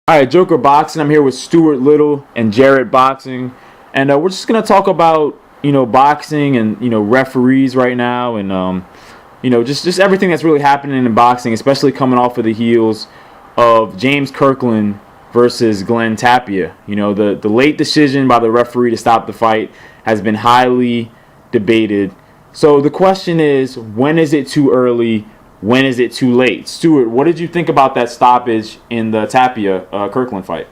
All right, Joker Boxing. I'm here with Stuart Little and Jarrett Boxing, and we're just gonna talk about boxing and referees right now, and just everything that's really happening in boxing, especially coming off of the heels of James Kirkland versus Glenn Tapia. The late decision by the referee to stop the fight has been highly debated. So the question is, when is it too early? When is it too late? Stuart, what did you think about that stoppage in the Tapia Kirkland fight?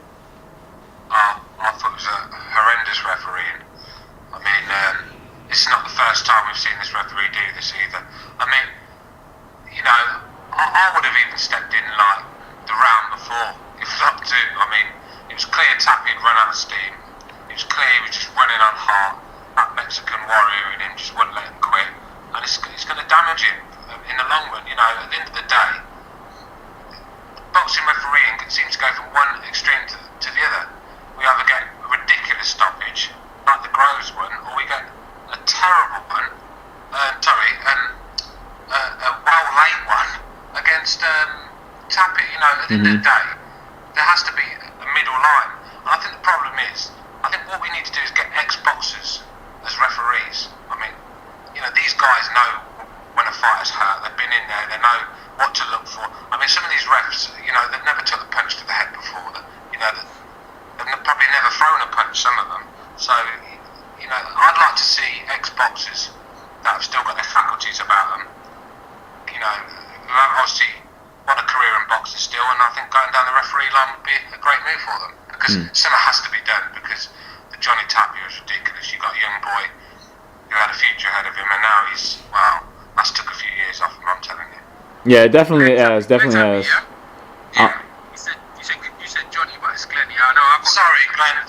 I thought it was a horrendous refereeing. I mean, it's not the first time we've seen this referee do this either. I mean, I would have even stepped in like the round before, if not two. I mean, it was clear Tapia had run out of steam. It was clear he was just running on heart. That Mexican warrior in him just wouldn't let him quit, and it's going to damage him in the long run. At the end of the day, boxing refereeing seems to go from one extreme to the other. We either get a ridiculous stoppage, like the Groves one, or we get a terrible one, a well late one against Tapia. At the end of the day, there has to be a middle line. And I think the problem is, I think what we need to do is get ex-boxers as referees. I mean, these guys know when a fighter's hurt. They've been in there. They know what to look for. I mean, some of these refs, they've never took a punch to the head before. They've probably never thrown a punch, some of them. So, I'd like to see ex-boxers that have still got their faculties about them. Who have obviously won a career in boxing still, and I think going down the referee line would be a great move for them. Because something has to be done, because the Johnny Tapia is ridiculous. You've got a young boy who had a future ahead of him, and now that's took a few years off him, I'm telling you. Yeah, it definitely has. Definitely has. Yeah. You said Johnny, but it's Glenn. Yeah, I know. Sorry, Glenn.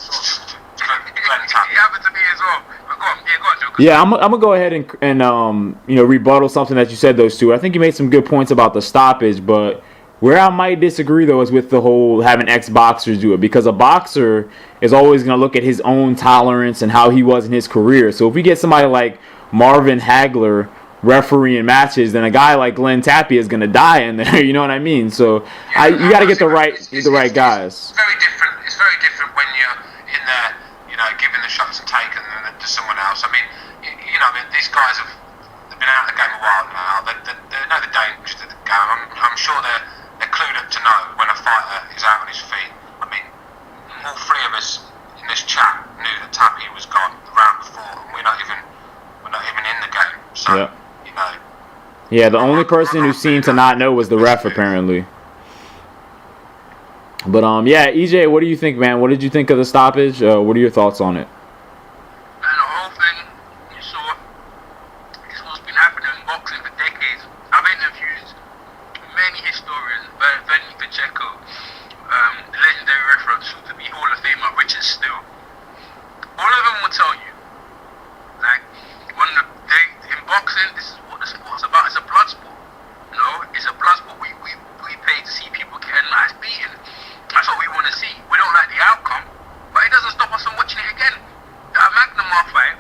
Glenn Tapia. It happened to me as well. But go on, Joe. Yeah, I'm gonna go ahead and rebuttal something that you said, those two. I think you made some good points about the stoppage, but where I might disagree though is with the whole having ex-boxers do it, because a boxer is always gonna look at his own tolerance and how he was in his career. So if we get somebody like Marvin Hagler refereeing matches, then a guy like Glenn Tapia is gonna die in there. You know what I mean? So you got to get the right guys. It's very different. It's very different when you're in there, giving the shots and taking them to someone else. I mean, these guys they've been out of the game a while now. They know the dangers of the game. I'm sure they're clued up to know when a fighter is out on his feet. I mean, all three of us in this chat knew that Tapia was gone the round before, and we're not even in the game. So. Yeah. Yeah, the only person who seemed to not know was the ref, apparently. But EJ, what do you think, man? What did you think of the stoppage? What are your thoughts on it? And the whole thing, you saw, is what's been happening in boxing for decades. I've interviewed many historians, Benny Pacheco, the legendary referee, soon to be Hall of Famer Richard Steele. All of them will tell you, like, in boxing, this is what the sport's about. It's a blood sport. It's a blood sport. We pay to see people get a nice beating. That's what we want to see. We don't like the outcome, but it doesn't stop us from watching it again. That Magnum fight,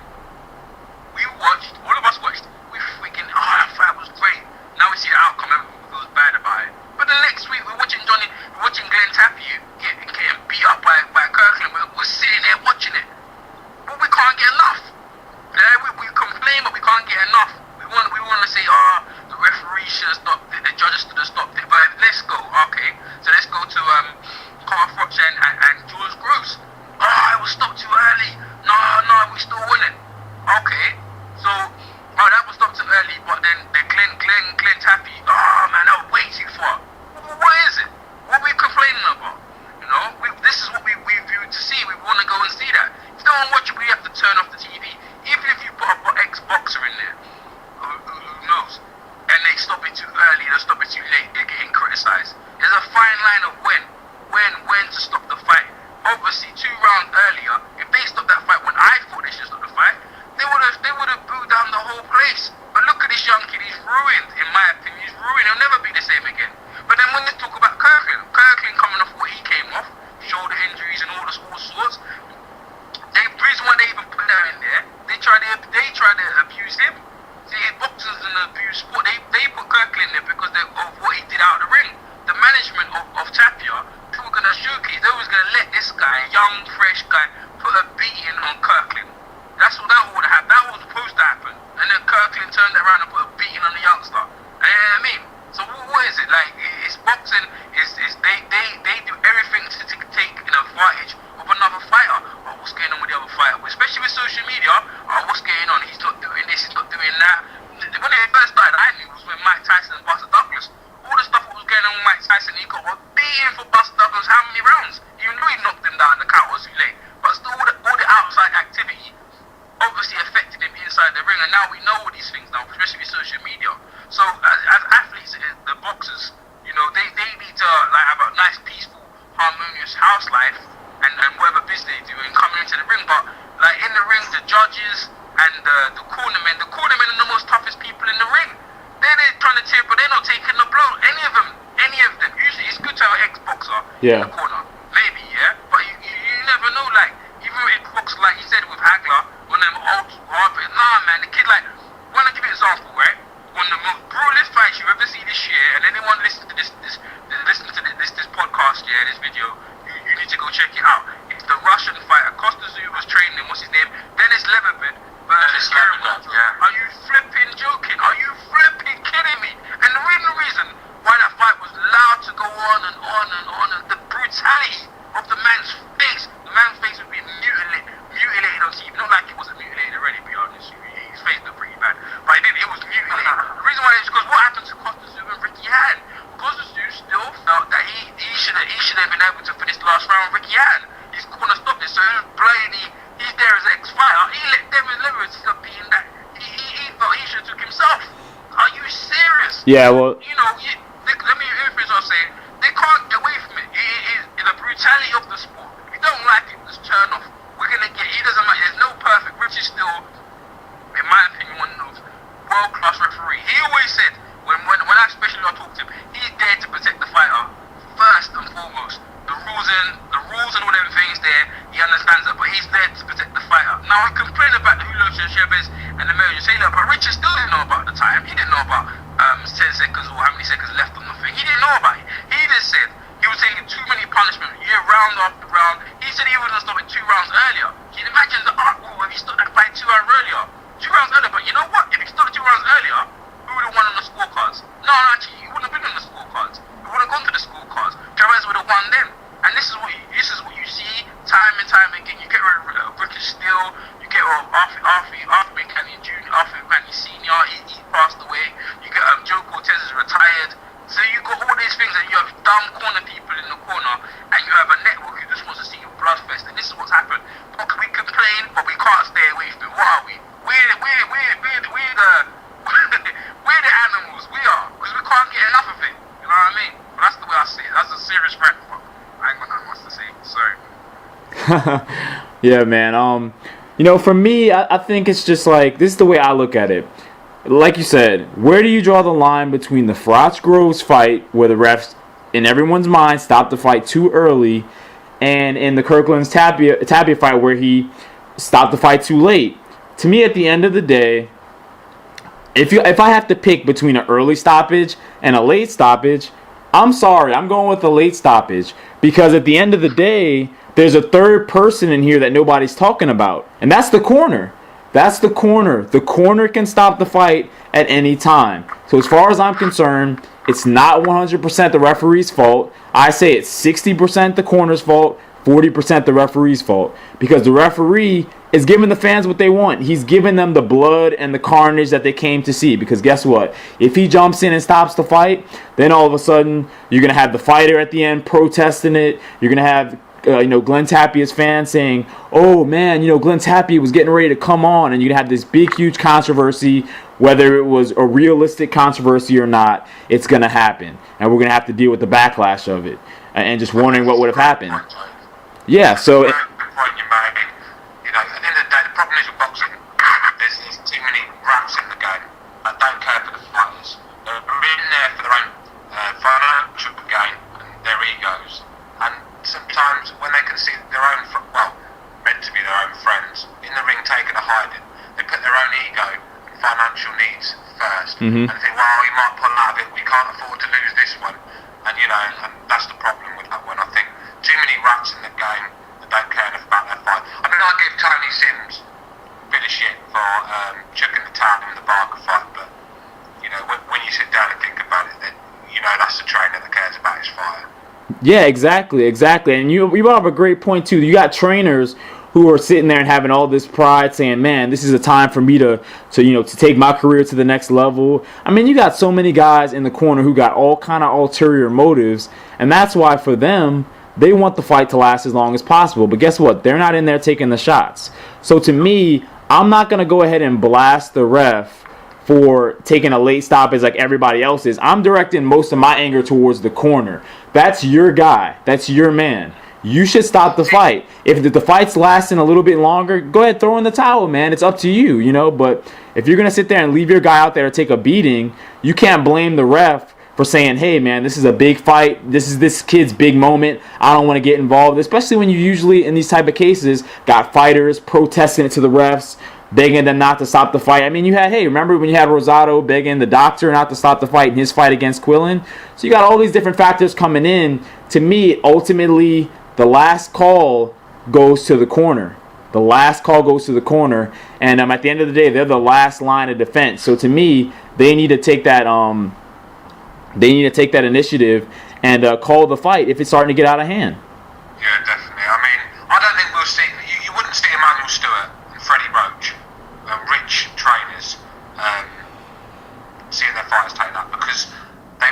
all of us watched. We freaking, that fight was great. Now we see the outcome, everyone feels bad about it. But the next week, we're watching Glenn Tapia getting beat up by Kirkland. We're sitting there watching it, but we can't get enough. We complain, but we can't get enough. We want to say, the referee should have stopped it, the judges should have stopped it. But let's go, okay. So let's go to Carl Froch and George Groves. It was stopped too early. No, we still winning. Okay, so that was stopped too early. But then the Glenn Tapia, man, that was way too far. What is it? What are we complaining about? This is what we viewed to see. We want to go and see that. If you don't want to watch it, we have to turn off the TV. Even if you put an ex-boxer in there, who knows? And they stop it too early, they stop it too late, they're getting criticised. There's a fine line of when to stop the fight. Obviously, 2 rounds earlier, if they stopped that fight when I thought they should stop the fight, they would have booed down the whole place. But look at this young kid, he's ruined, in my opinion, he's ruined, he'll never be the same again. But then when they talk about Kirkland coming off what he came off, shoulder injuries and all sorts, the reason why they even put that in there, they try to abuse him. See, boxers in the abuse sport, they put Kirkland in there because of what he did out of the ring. The management of Tapia, people are going to showcase gonna let this guy, young, fresh guy, put a beating on Kirkland. That's what that would have. That was supposed to happen. And then Kirkland turned it around and put a beating on the youngster. You know what I mean? So what is it? Like, it's boxing is they do everything to take advantage of another fighter. Oh, what's going on with the other fighter? Especially with social media. Oh, what's going on? He's not doing this, he's not doing that. When it first started, I knew it was when Mike Tyson and Buster Douglas. All the stuff that was going on with Mike Tyson, he got a beating for Buster Douglas how many rounds? Even though he knocked him down, the count was too late. But still, all the outside activity obviously affected him inside the ring, and now we know all these things now, especially with social media. So as athletes, the boxers, you know, they need to like have a nice, peaceful, harmonious house life and whatever business they do and coming into the ring. But like in the ring, the judges and the cornermen are the most toughest people in the ring. They're trying to tear, but they're not taking the blow. Any of them. Usually, it's good to have an ex-boxer in the corner, maybe, yeah. But you never know. Like even with boxers, like you said with Hagler, one of them old hard, nah, man, the kid like. When I give you an example, right? One of the most brutalest fights you ever see this year, and anyone listen to this podcast, yeah, this video, you need to go check it out. It's the Russian fighter. Costa Tszyu was training him. What's his name? Dennis Leverman versus Conerman. Yeah. Are you flipping joking? Are you flipping kidding me? And the reason why that fight was allowed to go on and on and on, and the brutality of the man's face. The man's face was being mutilated on TV. Not like it wasn't mutilated already, to be honest. His face looked pretty bad, but it was mutilated. The reason why is because what happened to Costa Tszyu and Ricky Hatton? Costa Tszyu still felt that he should have been able to finish the last round with Ricky Hatton. He's gonna stop this, so he was blatantly, he's there as an ex-fighter. He let Devin Lewis stop being that. He felt he should have took himself. Are you serious? Yeah, well, you know, let me finish what I'm saying. They can't get away from it. It is the brutality of the sport. If you don't like it, just turn off. We're gonna get. It doesn't matter. There's no perfect. Rich is still, in my opinion, one of those world-class referee. He always said when I especially talk to him, he's there to protect the fighter first and foremost. The rules and all them things there, he understands that, but he's there to protect the fighter. Now we complain about the Julio Chavez and the Mario Sailor, but Richard still didn't know about the time. He didn't know about 10 seconds or how many seconds left on the thing. He didn't know about it. He just said he was taking too many punishment year round after round. He said he would have stopped it 2 rounds earlier. Can you imagine the if he stopped that fight 2 rounds earlier? 2 rounds earlier, but you know what? If he stopped 2 rounds earlier, who would have won on the scorecards? No, actually, he wouldn't have been on the scorecards. He would have gone to the scorecards. Chavez would have won them. And this is what you see time and time again. You get rid of British Steel, you get rid of Arthur McCanny Jr., Arthur McCanny Sr., he passed away. You get Joe Cortez is retired. So you got all these things that you have dumb corner people in the corner, and you have a network who just wants to see you bloodfest. And this is what's happened. We complain, but we can't stay away from it. What are we? We're the we're the animals. We are, because we can't get enough of it. You know what I mean? But that's the way I see it. That's a serious threat. I ain't got nothing else to say. Sorry. Yeah, man. You know, for me, I think it's just like, this is the way I look at it. Like you said, where do you draw the line between the Froch Groves fight, where the refs, in everyone's mind, stopped the fight too early, and in the Kirkland's Tapia fight, where he stopped the fight too late? To me, at the end of the day, if I have to pick between an early stoppage and a late stoppage, I'm sorry, I'm going with the late stoppage, because at the end of the day, there's a third person in here that nobody's talking about, and that's the corner. That's the corner. The corner can stop the fight at any time. So as far as I'm concerned, it's not 100% the referee's fault. I say it's 60% the corner's fault, 40% the referee's fault, because the referee is giving the fans what they want. He's giving them the blood and the carnage that they came to see. Because guess what? If he jumps in and stops the fight, then all of a sudden you're going to have the fighter at the end protesting it. You're going to have Glenn Tapia's fans saying, oh man, Glenn Tapia was getting ready to come on, and you're going to have this big, huge controversy. Whether it was a realistic controversy or not, it's going to happen. And we're going to have to deal with the backlash of it. And just wondering what would have happened. Yeah, so... Good point you made. At the end of the day, the problem is with boxing, there's too many rats in the game. I don't care for the fighters. They're in there for their own financial gain and their egos. And sometimes when they can see their own, meant to be their own friends, in the ring taking a hiding, they put their own ego and financial needs first. And think, well, we might pull out of it, we can't afford to lose this one. And and that's the problem with that one. I think too many rats in the game that don't care enough about their fight. I mean, I give Tony Sims a bit of shit for chucking the towel in the Barker fight, but you know, when you sit down and think about it, then you know that's the trainer that cares about his fighter. Yeah, exactly. And you brought up a great point too. You got trainers who are sitting there and having all this pride, saying, "Man, this is a time for me to take my career to the next level." I mean, you got so many guys in the corner who got all kind of ulterior motives, and that's why for them, they want the fight to last as long as possible. But guess what? They're not in there taking the shots. So to me, I'm not gonna go ahead and blast the ref for taking a late stoppage like everybody else is. I'm directing most of my anger towards the corner. That's your guy. That's your man. You should stop the fight. If the fight's lasting a little bit longer, go ahead, throw in the towel, man. It's up to you, you know. But if you're going to sit there and leave your guy out there to take a beating, you can't blame the ref for saying, hey, man, this is a big fight. This is this kid's big moment. I don't want to get involved, especially when you usually, in these type of cases, got fighters protesting it to the refs, begging them not to stop the fight. I mean, remember when you had Rosado begging the doctor not to stop the fight in his fight against Quillen? So you got all these different factors coming in. To me, ultimately, the last call goes to the corner. The last call goes to the corner, and at the end of the day, they're the last line of defense. So to me, they need to take that initiative and call the fight if it's starting to get out of hand. Yeah, definitely. I mean, I don't think we'll see. You wouldn't see Emmanuel Stewart and Freddie Roach, rich trainers, seeing their fighters taken up because they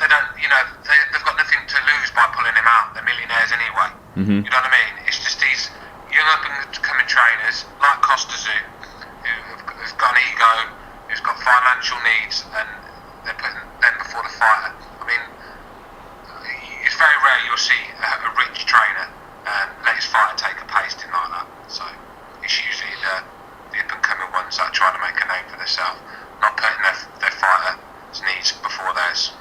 don't. You know, they've got nothing to lose by pulling him out. They're millionaires anyway. Mm-hmm. You know what I mean? It's just these young up and coming trainers like Costazu who've got an ego, who's got financial needs, and they're putting them before the fighter. I mean, it's very rare you'll see a rich trainer let his fighter take a pasting like that. So it's usually the up and coming ones that are trying to make a name for themselves, not putting their fighter's needs before theirs.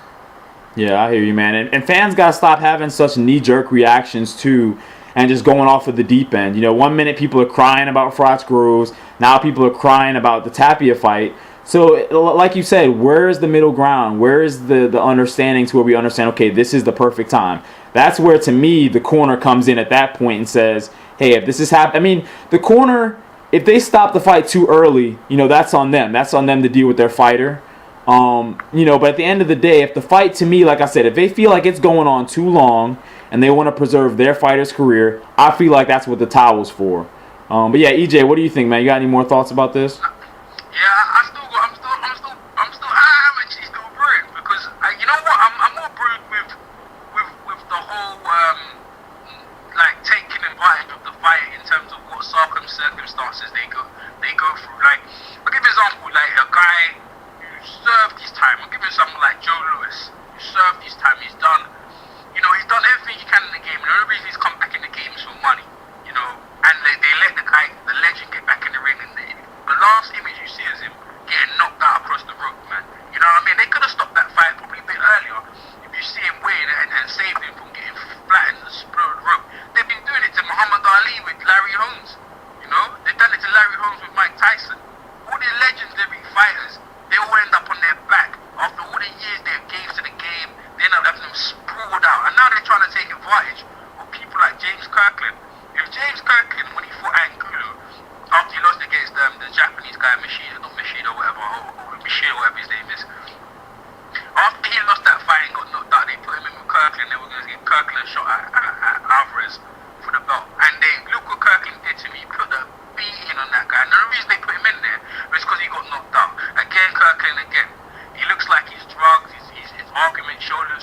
Yeah, I hear you, man. And fans got to stop having such knee-jerk reactions, too, and just going off of the deep end. You know, 1 minute people are crying about Frost Groves. Now people are crying about the Tapia fight. So, like you said, where is the middle ground? Where is the understanding to where we understand, okay, this is the perfect time? That's where, to me, the corner comes in at that point and says, hey, if this is happening, I mean, the corner, if they stop the fight too early, you know, that's on them. That's on them to deal with their fighter. You know, but at the end of the day, if the fight, to me, like I said, if they feel like it's going on too long and they want to preserve their fighter's career, I feel like that's what the towel's for. But yeah, EJ, what do you think, man? You got any more thoughts about this? Yeah, I'm actually still brewed because you know what? I'm more brewed with the whole like taking advantage of the fight in terms of what circumstances they go through. Like, I'll give you an example, like a guy who served his time. I'll give you someone like Joe Lewis, who served his time. He's done everything he can in the game. And the only reason he's come back in the game is for money, you know. And they let the legend, get back in the ring. And the last image you see is him getting knocked out across the rope, man. You know what I mean? They could have stopped that fight probably a bit earlier if you see him win and saved him from getting flattened and split the rope. They've been doing it to Muhammad Ali with Larry Holmes. You know, they've done it to Larry Holmes with Mike Tyson. All the legendary fighters, they all end up on their back after all the years they gave to the game. They end up having them sprawled out, and now they're trying to take advantage of people like James Kirkland. If James Kirkland, when he fought Angulo, after he lost against the Japanese guy Machida, whatever his name is, after he lost that fight and got knocked out, they put him in with Kirkland. They were going to get Kirkland a shot at Alvarez for the belt, and look what Kirkland did to me. He put the beating on that guy, and the reason they put him in there was because he got knocked out. Again, Kirkland again. He looks like he's drugged. His argument, shoulder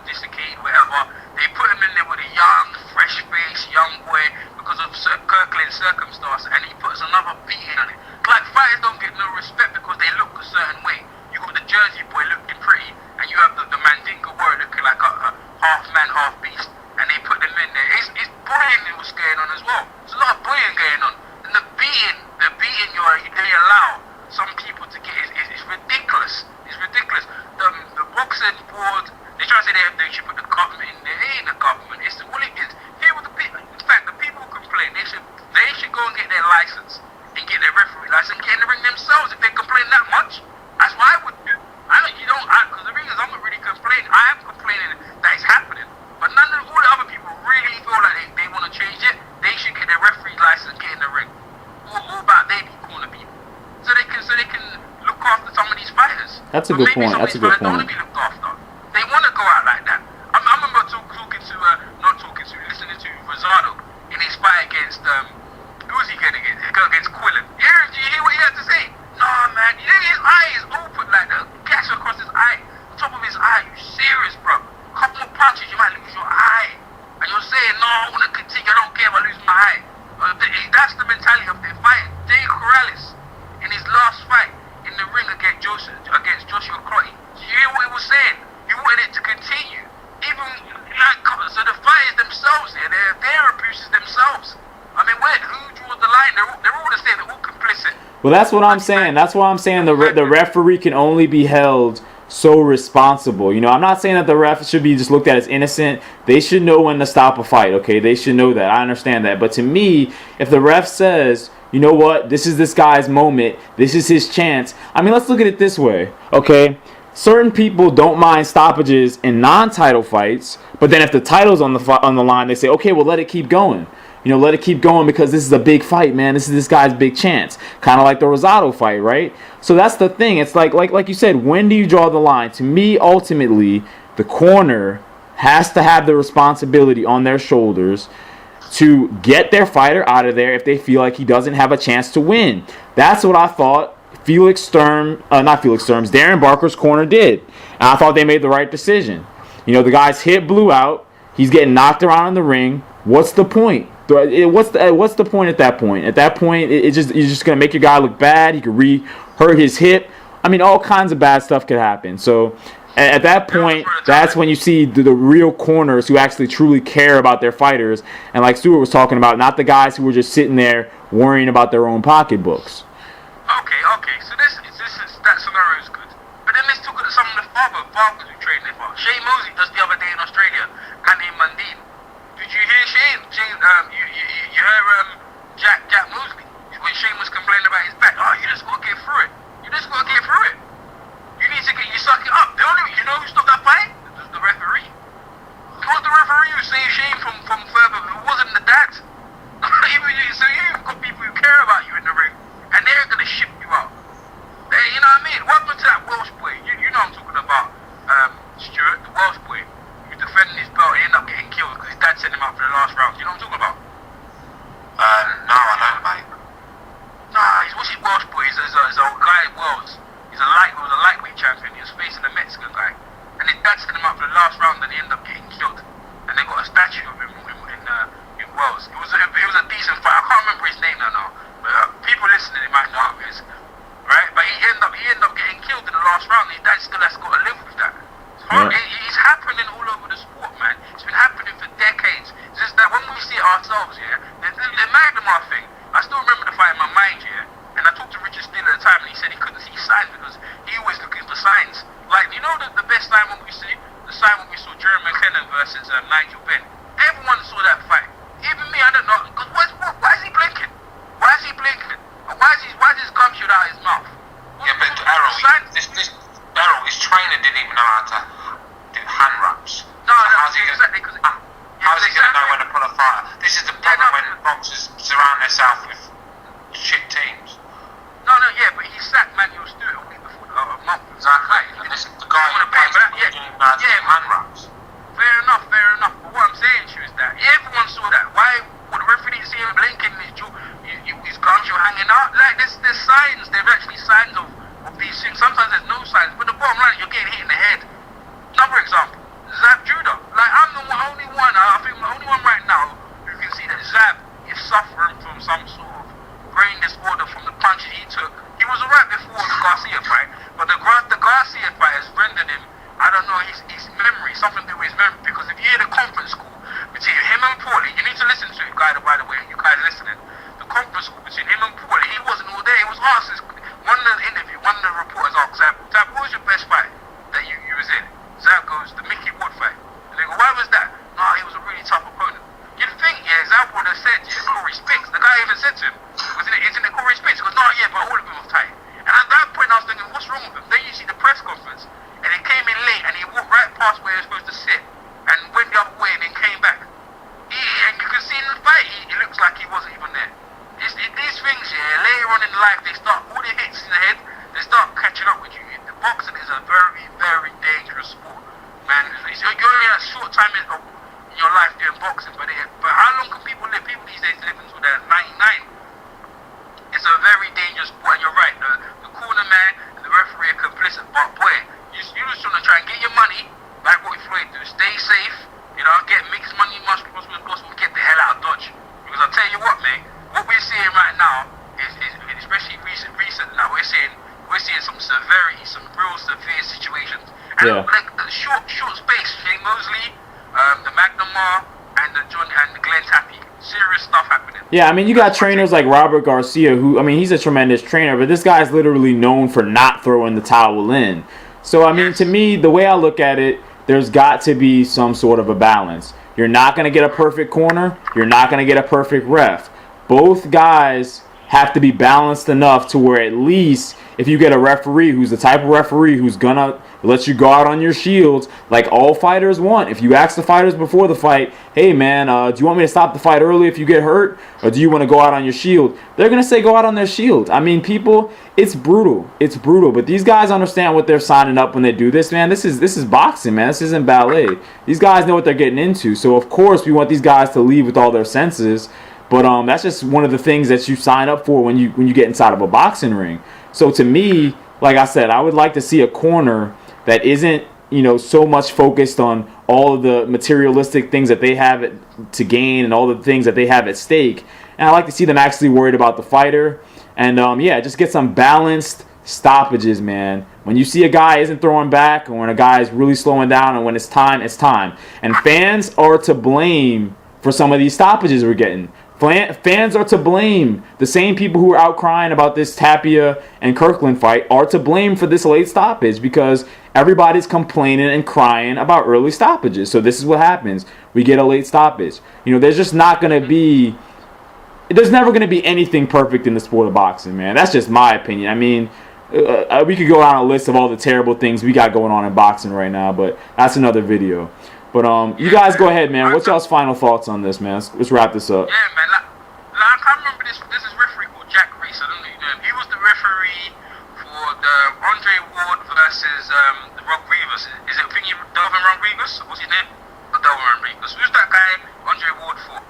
dislocated, whatever. They put him in there with a young, fresh face, young boy, because of Kirkland's circumstance, and he puts another beating on it. Like, fighters don't get no respect because they look a certain way. You got the Jersey boy looking pretty, and you have the Mandinka warrior looking like a half man, half beast, and they put them in there. It's bullying what's going on as well. There's a lot of bullying going on, and the beating they allow some people to get is ridiculous. It's ridiculous. The boxing board, they try to say they should put the government in there. It ain't the government. It's all it is. Here with the people. In fact, the people who complain, they should go and get their license and get their referee license and get in the ring themselves if they complain that much. That's what I would do. Because the ring is, I'm not really complaining. I am complaining that it's happening, but all the other people really feel That's a But good maybe point. some of That's a these good fans don't want point. to be looked after. They want to go out like that. I remember listening to Rosado in his fight against, who was he getting against? He got against Quillen. Yeah, do you hear what he had to say? Nah, man, his eye is open like the gash across his eye, top of his eye. You serious, bro? Couple more punches, you might lose your eye. And you're saying, no, I want to continue. I don't care if I lose my eye. That's the mentality of the fight. Jay Corrales, in his last fight in the ring against Joshua Crotty, do you hear what he was saying? He wanted it to continue. Even like, so the fighters themselves here, they're abusers themselves. I mean, who draws the line? They're all the same. They're all complicit. Well, that's what I'm saying. That's why I'm saying the referee can only be held so responsible. You know, I'm not saying that the ref should be just looked at as innocent. They should know when to stop a fight, okay? They should know that. I understand that. But to me, if the ref says, you know what, this is this guy's moment, this is his chance. I mean, let's look at it this way, okay? Certain people don't mind stoppages in non-title fights, but then if the title's on the line, they say, okay, well, let it keep going. You know, let it keep going because this is a big fight, man. This is this guy's big chance. Kind of like the Rosado fight, right? So that's the thing. It's like you said, when do you draw the line? To me, ultimately, the corner has to have the responsibility on their shoulders to get their fighter out of there if they feel like he doesn't have a chance to win. That's what I thought Darren Barker's corner did. And I thought they made the right decision. You know, the guy's hip blew out. He's getting knocked around in the ring. What's the point? What's the point at that point? At that point, you're just gonna make your guy look bad. He could hurt his hip. I mean, all kinds of bad stuff could happen. So at that point, that's when you see the real corners who actually truly care about their fighters. And like Stuart was talking about, not the guys who were just sitting there worrying about their own pocketbooks. Okay. So that scenario is good. But then let's talk about some of the fathers who train their father. Shane Mosley just the other day in Australia, and in Mundine. Did you hear Shane? You heard Jack Mosley when Shane was complaining about his back. Oh, you just gotta get through it. You need to suck it up. You know who stopped that fight? The referee. It was the referee who saved Shane from further. It wasn't the dad. So you've got people who care about you in the ring, and they're gonna ship you out. You know what I mean? What happened to that Welsh boy? You know what I'm talking about, Stuart, the Welsh boy who's defending his belt and ended up getting killed because his dad sent him out for the last round. You know what I'm talking about? No, I don't, mate. Nah, what's his Welsh boy? He's a guy in Wales. He was a lightweight champion. He was facing a Mexican guy, and his dad sent him out for the last round, and he ended up getting killed. And they got a statue of him in Wales. It was a decent fight. I can't remember his name now. But people listening, they might know who it is, right? But he ended up getting killed in the last round. His dad still has got to live with that. It's happening all over the sport, man. It's been happening for decades. It's just that when we see it ourselves, the Magnemar thing. I still remember the fight in my mind, and I talked to Richard Steele at the time, and he said he couldn't see signs because he always looking for signs. Like, you know the best sign when we see? The sign when we saw Jeremy McLennan versus Nigel Benn. Everyone saw that fight. Even me, I don't know. Because why is he blinking? Why is he blinking? Why is his gum shoot out his mouth? Yeah, but Errol, his trainer didn't even know how to do hand wraps. How's he going to know when to pull a fighter? This is the problem when boxers surround themselves with shit teams. But he sacked Manuel Stewart a week before, a month. Exactly. And this is the guy who didn't even know how to do hand wraps. Fair enough. But what I'm saying to you is that everyone saw that. Why would the referee see him blinking and his gums are hanging out? Like, there's signs. There's actually signs of these things. Sometimes there's no signs. But the bottom line is you're getting hit in the head. Another example, Zab Judah. Like, I'm the only one, I think I'm the only one right now who can see that Zab is suffering from some sort of brain disorder from the punches he took. He was alright before the Garcia fight, but the Garcia fight has rendered him, I don't know, his memory, something to do with his memory, because if you hear the conference call between him and Paulie, you need to listen to it, by the way, you guys listening, the conference call between him and Paulie, he wasn't all there, he was asked, one of the reporters asked Zab, what was your best fight that you was in? Zab goes, the Mickey Wood fight. And they go, why was that? He was a really tough opponent. You'd think, Zab would have said, Corey Spinks. The guy even said to him, isn't it Corey Spinks? He goes, but all of them were tight. And at that point, I was thinking, what's wrong with him? Then you see the press conference, and he came in late, and he walked right past where he was supposed to sit, and went the other way, and then came back. And you can see in the fight, it looks like he wasn't even there. These things, later on in life, they start, all the hits in the head, they start catching up with you. The boxing is a very, very dangerous sport, man. You're only a short time in your life doing boxing, but how long can people live? People these days live until they're 99. It's a very dangerous sport, and you're right. The corner man and the referee are complicit, but boy, you just want to try and get your money, like what Floyd do. Stay safe, get mixed money as much as possible, get the hell out of Dodge. Because I'll tell you what, mate, what we're seeing right now is especially recent now, we're seeing some severity, some real severe situations. And like the short space, Shane Mosley, the Magnamar, and the Glenn Tappy, serious stuff happening. Yeah, I mean, you got trainers like Robert Garcia, who, I mean, he's a tremendous trainer, but this guy's literally known for not throwing the towel in. So, I mean, to me, the way I look at it, there's got to be some sort of a balance. You're not going to get a perfect corner. You're not going to get a perfect ref. Both guys have to be balanced enough to where at least if you get a referee who's the type of referee who's going to let you go out on your shields like all fighters want. If you ask the fighters before the fight, hey, man, do you want me to stop the fight early if you get hurt? Or do you want to go out on your shield? They're going to say go out on their shield. I mean, people, it's brutal. It's brutal. But these guys understand what they're signing up when they do this, man. This is boxing, man. This isn't ballet. These guys know what they're getting into. So, of course, we want these guys to leave with all their senses. But that's just one of the things that you sign up for when you get inside of a boxing ring. So, to me, like I said, I would like to see a corner that isn't, so much focused on all of the materialistic things that they have to gain and all the things that they have at stake. And I like to see them actually worried about the fighter. And, just get some balanced stoppages, man. When you see a guy isn't throwing back, or when a guy is really slowing down, and when it's time, it's time. And fans are to blame for some of these stoppages we're getting. Fans are to blame. The same people who are out crying about this Tapia and Kirkland fight are to blame for this late stoppage because everybody's complaining and crying about early stoppages. So this is what happens. We get a late stoppage. There's just not going to be... There's never going to be anything perfect in the sport of boxing, man. That's just my opinion. I mean, we could go down a list of all the terrible things we got going on in boxing right now, but that's another video. But you guys go ahead, man. What's y'all's final thoughts on this, man? Let's wrap this up. Yeah, man. Like I remember this. This is a referee called Jack Reese. I don't know if you know him. He was the referee for the Andre Ward versus the Rodriguez. Is it thingy Delvin Rodriguez? What's his name? Not Delvin Rodriguez. Who's that guy Andre Ward for?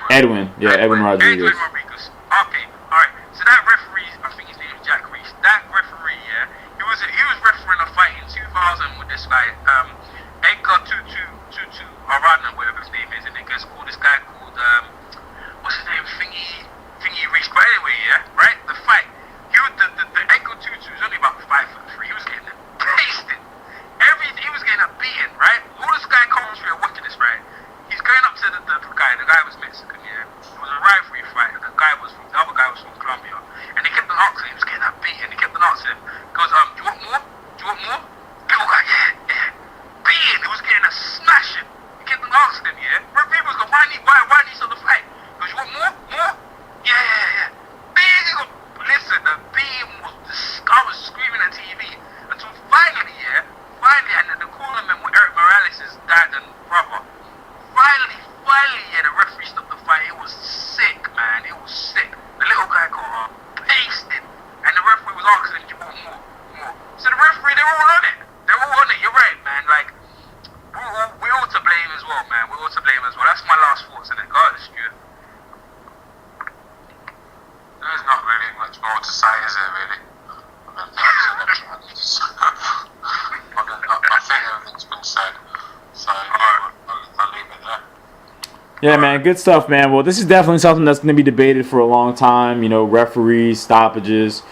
Edwin Rodriguez. Edwin Rodriguez. Okay, all right. So that referee, I think his name is Jack Reese. That referee, yeah, he was refereeing a fight in 2000 with this guy, Edgar Tutu Arana, whatever his name is, and it gets called this guy called what's his name, Thingy Reese. But anyway, yeah, right. The fight, the Edgar Tutu was only about 5'3". He was getting pasted. He was getting a beating, right? All this guy comes through watching this, right? He's going up to the guy. The guy was Mexican, yeah. It was a rivalry fight. The other guy was from Colombia, and he kept on asking him. He was getting a beating. He kept on asking him. He goes, do you want more? Do you want more? Little guy, yeah. Beating. He was getting a smashing. He kept on asking him, yeah. Referee was going, why need on the fight? He goes, you want more? More? Yeah. Beating. Listen, the beating I was screaming at TV until finally, and the Conerman with Eric Morales' dad and brother. Finally, yeah, the referee stopped the fight. It was sick, man. It was sick. The little guy got pasted, and the referee was asking him, do you want more? So the referee, they're all on it. You're right, man. Like, we're all to blame as well, man. We're all to blame as well. That's my last thoughts on it. Go ahead, Stuart. There's not really much more to say, is there, really? I think everything's been said. So, I'll leave it there. Yeah, man, good stuff, man. Well, this is definitely something that's going to be debated for a long time. Referees, stoppages.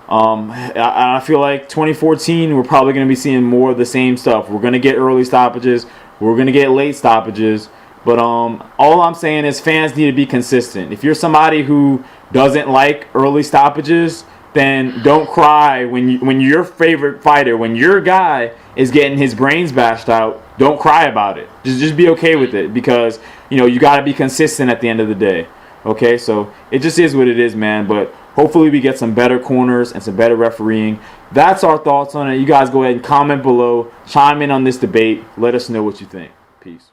I feel like 2014, we're probably going to be seeing more of the same stuff. We're going to get early stoppages. We're going to get late stoppages. But all I'm saying is fans need to be consistent. If you're somebody who doesn't like early stoppages, then don't cry when your favorite fighter, when your guy is getting his brains bashed out. Don't cry about it. Just be okay with it because you got to be consistent at the end of the day. Okay, so it just is what it is, man. But hopefully we get some better corners and some better refereeing. That's our thoughts on it. You guys go ahead and comment below, chime in on this debate. Let us know what you think. Peace.